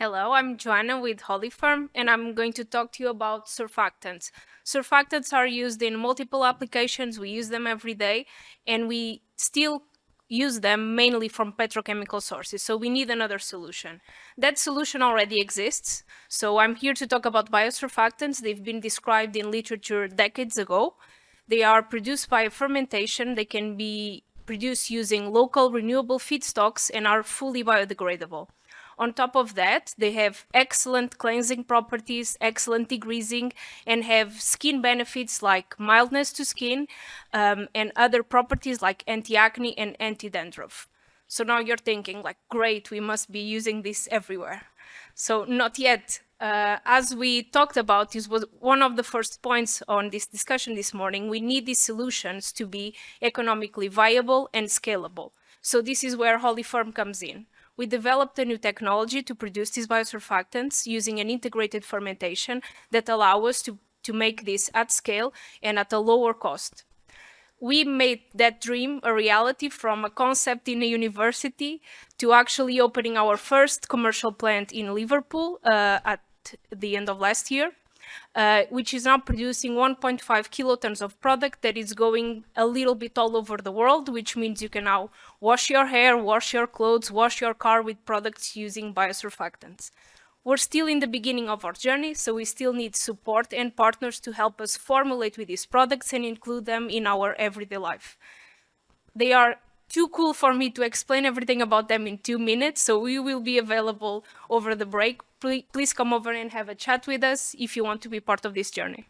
Hello, I'm Joanna with Holiferm, and I'm going to talk to you about surfactants. Surfactants are used in multiple applications. We use them every day, and we still use them mainly from petrochemical sources, so we need another solution. That solution already exists, so I'm here to talk about biosurfactants. They've been described in literature decades ago. They are produced by fermentation. They can be produced using local renewable feedstocks and are fully biodegradable. On top of that, they have excellent cleansing properties, excellent degreasing, and have skin benefits like mildness to skin and other properties like anti-acne and anti-dandruff. So now you're thinking like, great, we must be using this everywhere. So not yet. As we talked about, this was one of the first points on this discussion this morning. We need these solutions to be economically viable and scalable. So this is where Holiferm comes in. We developed a new technology to produce these biosurfactants using an integrated fermentation that allow us to make this at scale and at a lower cost. We made that dream a reality from a concept in a university to actually opening our first commercial plant in Liverpool at the end of last year. Which is now producing 1.5 kilotons of product that is going a little bit all over the world, which means you can now wash your hair, wash your clothes, wash your car with products using biosurfactants. We're still in the beginning of our journey, so we still need support and partners to help us formulate with these products and include them in our everyday life. They are too cool for me to explain everything about them in 2 minutes, so we will be available over the break. Please come over and have a chat with us if you want to be part of this journey.